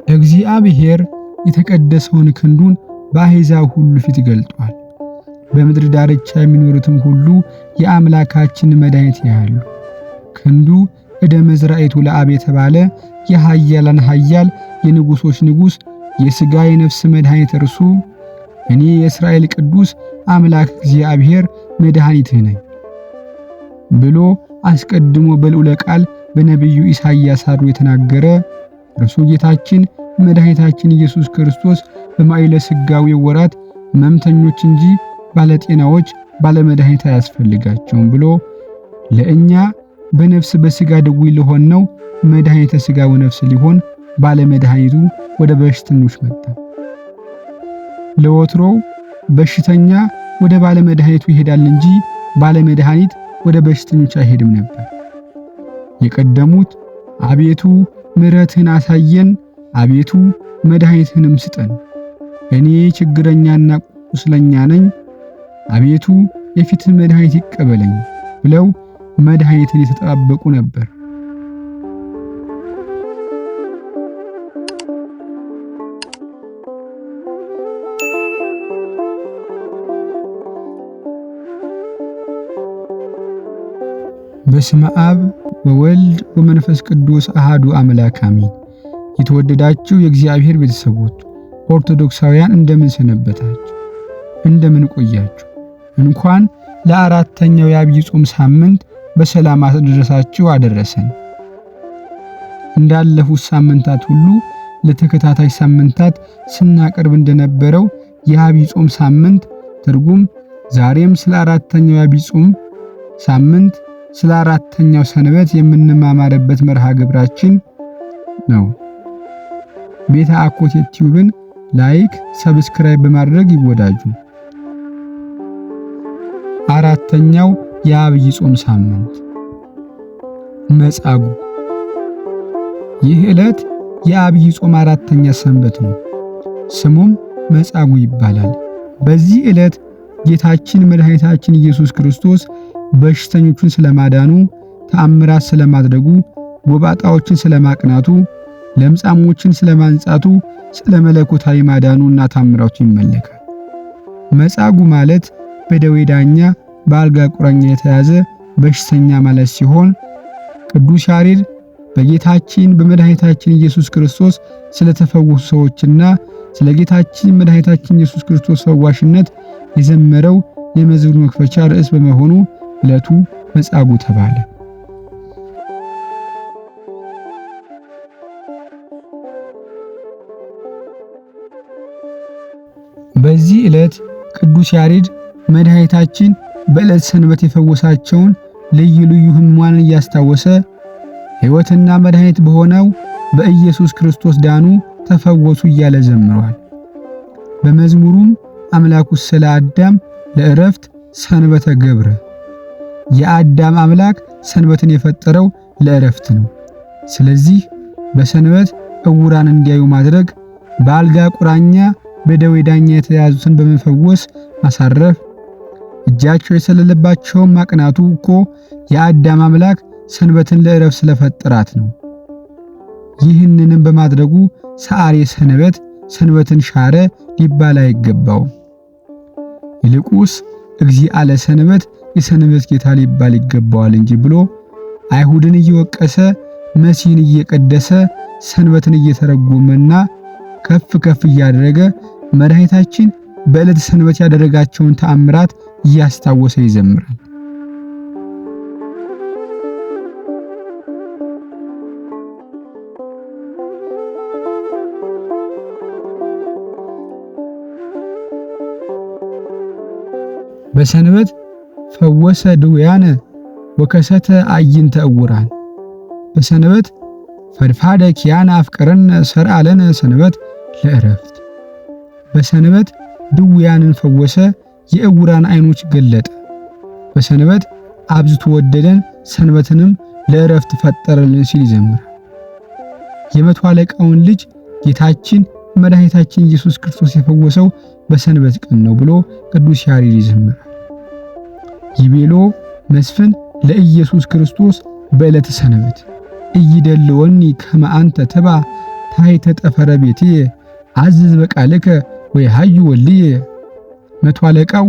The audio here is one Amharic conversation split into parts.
እግዚአብሔር የተቀደሰውን ክንዱን በአሕዛብ ሁሉ ፊት ገልጧል። በምድር ዳርቻ የሚኖሩትም ሁሉ የአምላካችን መድኃኒት ያያሉ። ክንዱ እደ መዝራዕቱ ለአብ የተባለ የኃያላን ኃያል የንጉሶች ንጉሥ የሥጋ የነፍስ መድኃኒት እርሱ እኔ የእስራኤል ቅዱስ አምላክ እግዚአብሔር መድኃኒትህ ነኝ ብሎ አስቀድሞ በልዑለ ቃል በነቢዩ ኢሳይያስ አድሮ የተናገረ እርሱ ጌታችን መድኃኒታችን ኢየሱስ ክርስቶስ በማይለ ሥጋዌ ወራት ሕመምተኞች እንጂ ባለጤናዎች ባለመድኃኒት አያስፈልጋቸውም ብሎ ለእኛ በነፍስ በሥጋ ደዌ ለሆነው መድኃኒተ ሥጋ ወነፍስ ሊሆን ባለመድኃኒቱ ወደ በሽተኞች መጣ። ለወትሮው በሽተኛ ወደ ባለመድኃኒቱ ይሄዳል እንጂ ባለመድኃኒት ወደ በሽተኞች አይሄድም ነበር። የቀደሙት አቤቱ ምሕረትህን አሳየን፣ አቤቱ መድኃኒትህንም ስጠን፣ እኔ ችግረኛና ቁስለኛ ነኝ፣ አቤቱ የፊትህ መድኃኒት ይቀበለኝ ብለው መድኃኒትን የተጠባበቁ ነበር። በስመ አብ ወወልድ ወመንፈስ ቅዱስ አሃዱ አምላክ አሜን። የተወደዳችሁ የእግዚአብሔር ቤተሰቦች ኦርቶዶክሳውያን እንደምን ሰነበታችሁ? እንደምን ቆያችሁ? እንኳን ለአራተኛው የዐቢይ ጾም ሳምንት በሰላም አደረሳችሁ አደረሰን። እንዳለፉት ሳምንታት ሁሉ ለተከታታይ ሳምንታት ስናቀርብ እንደነበረው የዐቢይ ጾም ሳምንት ትርጉም ዛሬም ስለ አራተኛው የዐቢይ ጾም ሳምንት ስለ አራተኛው ሰንበት የምንማማርበት መርሃ ግብራችን ነው። ቤተ አኮቴት ቲዩብን ላይክ፣ ሰብስክራይብ በማድረግ ይወዳጁ። አራተኛው የዐቢይ ጾም ሳምንት መጻጉዕ። ይህ ዕለት የዐቢይ ጾም አራተኛ ሰንበት ነው። ስሙም መጻጉዕ ይባላል። በዚህ ዕለት ጌታችን መድኃኒታችን ኢየሱስ ክርስቶስ በሽተኞቹን ስለማዳኑ፣ ተአምራት ስለማድረጉ፣ ጎባጣዎችን ስለማቅናቱ፣ ለምጻሞችን ስለማንጻቱ፣ ስለ መለኮታዊ ማዳኑና ተአምራቱ ይመለካል። መጻጉዕ ማለት በደዌ ዳኛ በአልጋ ቁራኛ የተያዘ በሽተኛ ማለት ሲሆን ቅዱስ ያሬድ በጌታችን በመድኃኒታችን ኢየሱስ ክርስቶስ ስለተፈወሱ ሰዎችና ስለ ጌታችን መድኃኒታችን ኢየሱስ ክርስቶስ ፈዋሽነት የዘመረው የመዝሙር መክፈቻ ርዕስ በመሆኑ ዕለቱ መጻጉዕ ተባለ። በዚህ ዕለት ቅዱስ ያሬድ መድኃኒታችን በዕለት ሰንበት የፈወሳቸውን ልዩ ልዩ ሕሙማንን እያስታወሰ ሕይወትና መድኃኒት በሆነው በኢየሱስ ክርስቶስ ዳኑ፣ ተፈወሱ እያለ ዘምሯል። በመዝሙሩም አምላኩ ስለ አዳም ለዕረፍት ሰንበተ ገብረ፣ የአዳም አምላክ ሰንበትን የፈጠረው ለዕረፍት ነው። ስለዚህ በሰንበት ዕውራን እንዲያዩ ማድረግ፣ በአልጋ ቁራኛ በደዌ ዳኛ የተያዙትን በመፈወስ ማሳረፍ፣ እጃቸው የሰለለባቸውን ማቅናቱ እኮ የአዳም አምላክ ሰንበትን ለዕረፍት ስለፈጠራት ነው። ይህንንም በማድረጉ ሰዓሬ ሰንበት ሰንበትን ሻረ ሊባል አይገባውም። ይልቁስ እግዚአ ለሰንበት የሰንበት ጌታ ሊባል ይገባዋል እንጂ ብሎ አይሁድን እየወቀሰ መሲህን እየቀደሰ ሰንበትን እየተረጎመና ከፍ ከፍ እያደረገ መድኃኒታችን በዕለተ ሰንበት ያደረጋቸውን ተአምራት እያስታወሰ ይዘምራል። በሰንበት ፈወሰ ድውያነ ወከሰተ አዕይንተ ዕውራን። በሰንበት ፈድፋደ ኪያነ አፍቀረነ ሰርአለነ ሰንበት ለዕረፍት። በሰንበት ድውያንን ፈወሰ፣ የዕውራን ዓይኖች ገለጠ። በሰንበት አብዝቶ ወደደን፣ ሰንበትንም ለዕረፍት ፈጠረልን ሲል ይዘምራል። የመቶ አለቃውን ልጅ ጌታችን መድኃኒታችን ኢየሱስ ክርስቶስ የፈወሰው በሰንበት ቀን ነው ብሎ ቅዱስ ያሬድ ይዘምራል። ይቤሎ መስፍን ለኢየሱስ ክርስቶስ በዕለተ ሰንበት ኢይደልወኒ ከመ አንተ ትባ ታሕተ ጠፈረ ቤትየ አዝዝ በቃልከ ወይሃዩ ወልድየ። መቶ አለቃው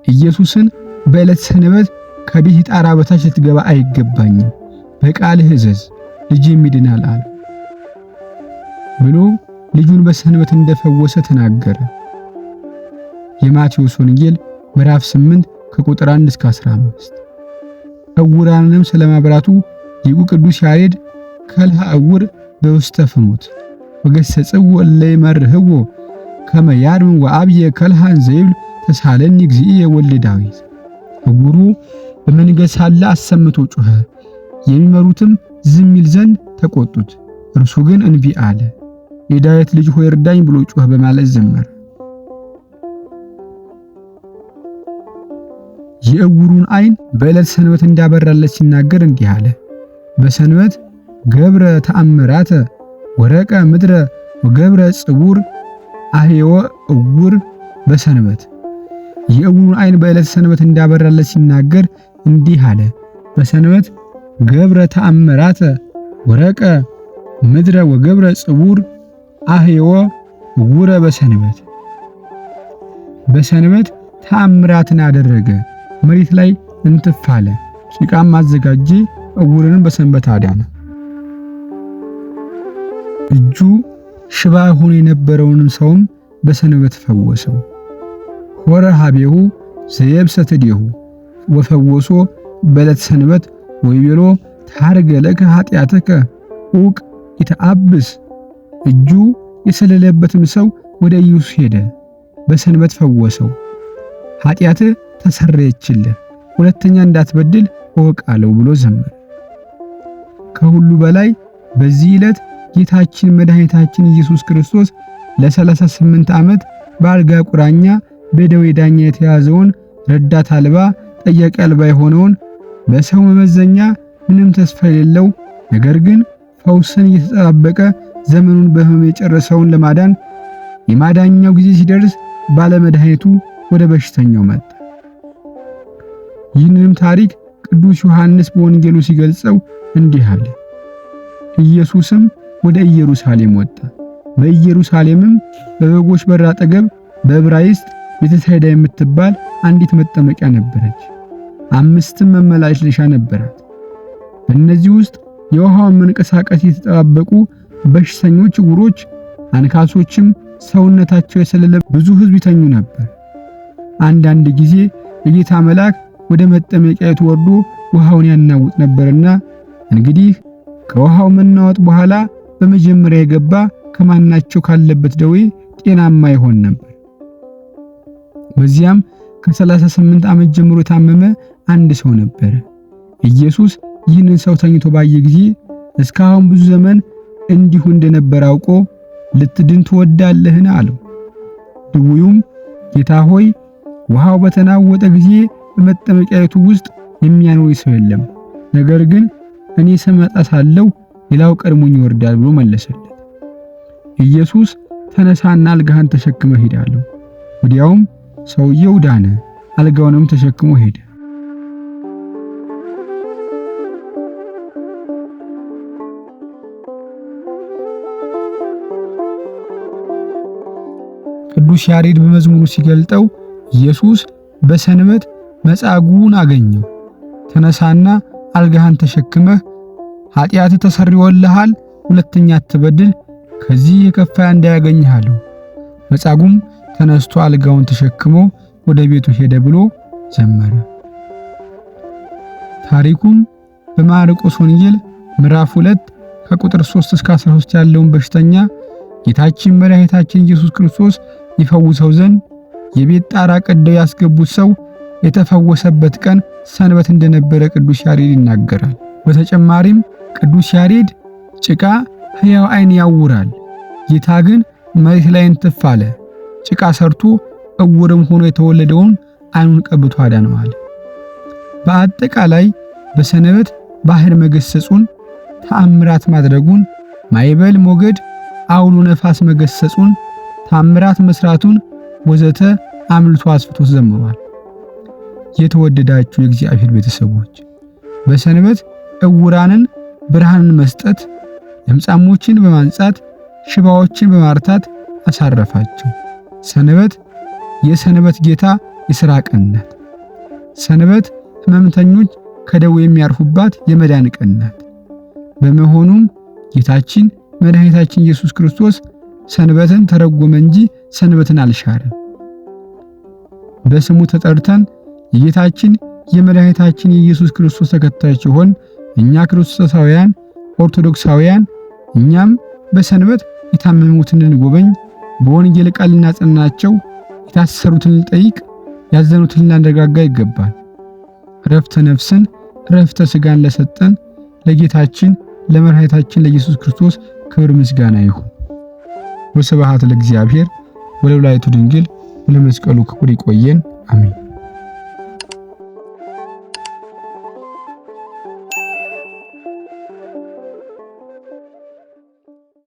ኢየሱስን በዕለት ሰንበት ከቤት ጣራ በታች ልትገባ አይገባኝም፣ በቃልህ እዘዝ ልጄም ይድናል አለ ብሎ ልጁን በሰንበት እንደፈወሰ ተናገረ። የማቴዎስ ወንጌል ምዕራፍ 8 ከቁጥር 1 እስከ 15። ዕውራንንም ስለማብራቱ ሊቁ ቅዱስ ያሬድ ከልሃ ዕውር በውስተ ፍኖት ወገሰጽዎ እለ ይመርህዎ ከመ ያድኅን ወአብየ ከልሃን ዘይብል ተሳለኒ እግዚእየ ወልደ ዳዊት። ዕውሩ በመንገድ ሳለ አሰምቶ ጮኸ፣ የሚመሩትም ዝም ይል ዘንድ ተቆጡት። እርሱ ግን እንቢ አለ። የዳዊት ልጅ ሆይ እርዳኝ ብሎ ጮኸ በማለት ዘመረ። የዕውሩን ዓይን በዕለት ሰንበት እንዳበራለት ሲናገር እንዲህ አለ። በሰንበት ገብረ ተአምራተ ወረቀ ምድረ ወገብረ ጽቡር አህየወ ዕውር በሰንበት። የዕውሩን ዓይን በዕለት ሰንበት እንዳበራለት ሲናገር እንዲህ አለ። በሰንበት ገብረ ተአምራተ ወረቀ ምድረ ወገብረ ጽቡር አህየወ ዕውረ በሰንበት። በሰንበት ተአምራትን አደረገ፣ መሬት ላይ እንትፍ አለ፣ ጭቃም አዘጋጀ፣ ዕውርንም በሰንበት አዳነ። እጁ ሽባ ሆኖ የነበረውንም ሰውም በሰንበት ፈወሰው። ሆረ ሀቤሁ ዘየብሰት እዴሁ ወፈወሶ በዕለት ሰንበት ወይቤሎ ታርገ ለከ ኃጢአተከ ዑቅ ይተአብስ። እጁ የሰለለበትም ሰው ወደ ኢየሱስ ሄደ፣ በሰንበት ፈወሰው። ኃጢአትህ ተሰረየችልህ፣ ሁለተኛ እንዳትበድል እወቅ አለው ብሎ ዘመረ። ከሁሉ በላይ በዚህ ዕለት ጌታችን መድኃኒታችን ኢየሱስ ክርስቶስ ለ38 ዓመት በአልጋ ቁራኛ በደዌ ዳኛ የተያዘውን ረዳት አልባ ጠያቂ አልባ የሆነውን በሰው መመዘኛ ምንም ተስፋ የሌለው ነገር ግን ፈውስን እየተጠባበቀ ዘመኑን በሕመም የጨረሰውን ለማዳን የማዳኛው ጊዜ ሲደርስ ባለመድኃኒቱ ወደ በሽተኛው መጣ። ይህንንም ታሪክ ቅዱስ ዮሐንስ በወንጌሉ ሲገልጸው እንዲህ አለ። ኢየሱስም ወደ ኢየሩሳሌም ወጣ። በኢየሩሳሌምም በበጎች በር አጠገብ በዕብራይስጥ ቤተሳይዳ የምትባል አንዲት መጠመቂያ ነበረች። 5 መመላለሻ ነበራት። በእነዚህ ውስጥ የውሃውን መንቀሳቀስ የተጠባበቁ በሽተኞች፣ ዕውሮች፣ አንካሶችም ሰውነታቸው የሰለለ ብዙ ሕዝብ ይተኙ ነበር። አንዳንድ ጊዜ የጌታ መልአክ ወደ መጠመቂያይቱ ወርዶ ውሃውን ያናውጥ ነበርና እንግዲህ ከውሃው መናወጥ በኋላ በመጀመሪያ የገባ ከማናቸው ካለበት ደዌ ጤናማ ይሆን ነበር። በዚያም ከ38 ዓመት ጀምሮ የታመመ አንድ ሰው ነበር። ኢየሱስ ይህንን ሰው ተኝቶ ባየ ጊዜ እስካሁን ብዙ ዘመን እንዲሁ እንደነበር አውቆ ልትድን ትወዳለህን? አለው። ድውዩም ጌታ ሆይ ውሃው በተናወጠ ጊዜ በመጠመቂያይቱ ውስጥ የሚያኖር ሰው የለም፣ ነገር ግን እኔ ስመጣ ሳለሁ ሌላው ቀድሞኝ ይወርዳል ብሎ መለሰለት። ኢየሱስ ተነሳና አልጋህን ተሸክመ ሂድ አለው። ወዲያውም ሰውየው ዳነ፣ አልጋውንም ተሸክሞ ሄደ። ቅዱስ ያሬድ በመዝሙሩ ሲገልጠው ኢየሱስ በሰንበት መጻጉዕን አገኘው። ተነሳና አልጋህን ተሸክመህ ኃጢአትህ ተሰርዮልሃል፣ ሁለተኛ አትበድል፣ ከዚህ የከፋ እንዳያገኝህ አለው። መጻጉዕም ተነስቶ አልጋውን ተሸክሞ ወደ ቤቱ ሄደ ብሎ ዘመረ። ታሪኩም በማርቆስ ወንጌል ምዕራፍ 2 ከቁጥር 3 እስከ 13 ያለውን በሽተኛ ጌታችን መድኃኒታችን ኢየሱስ ክርስቶስ ይፈውሰው ዘንድ የቤት ጣራ ቀደው ያስገቡት ሰው የተፈወሰበት ቀን ሰንበት እንደነበረ ቅዱስ ያሬድ ይናገራል። በተጨማሪም ቅዱስ ያሬድ ጭቃ ሕያው ዓይን ያውራል፣ ጌታ ግን መሬት ላይ እንትፍ አለ፣ ጭቃ ሰርቶ ዕውርም ሆኖ የተወለደውን ዓይኑን ቀብቶ አዳነዋል። በአጠቃላይ በሰንበት ባህር መገሰጹን፣ ተአምራት ማድረጉን፣ ማዕበል ሞገድ አውሎ ነፋስ መገሰጹን፣ ተአምራት መስራቱን ወዘተ አምልቶ አስፍቶ ዘምሯል። የተወደዳችሁ የእግዚአብሔር ቤተሰቦች በሰንበት ዕውራንን ብርሃንን መስጠት፣ ለምጻሞችን በማንጻት ሽባዎችን በማርታት አሳረፋቸው። ሰንበት የሰንበት ጌታ የሥራ ቀን ናት። ሰንበት ሕመምተኞች ከደዌ የሚያርፉባት የመዳን ቀን ናት። በመሆኑም ጌታችን መድኃኒታችን ኢየሱስ ክርስቶስ ሰንበትን ተረጎመ እንጂ ሰንበትን አልሻረም። በስሙ ተጠርተን የጌታችን የመድኃኒታችን የኢየሱስ ክርስቶስ ተከታዮች ሆን እኛ ክርስቶሳውያን ኦርቶዶክሳውያን እኛም በሰንበት የታመሙትን እንጎበኝ፣ በወንጌል ቃል እናጽናናቸው፣ የታሰሩትን እንጠይቅ፣ ያዘኑትን ልናረጋጋ ይገባል። ረፍተ ነፍስን ረፍተ ሥጋን ለሰጠን ለጌታችን ለመድኃኒታችን ለኢየሱስ ክርስቶስ ክብር ምስጋና ይሁን። ወስብሐት ለእግዚአብሔር ወለወላዲቱ ድንግል ወለመስቀሉ ክቡር። ይቆየን። አሜን።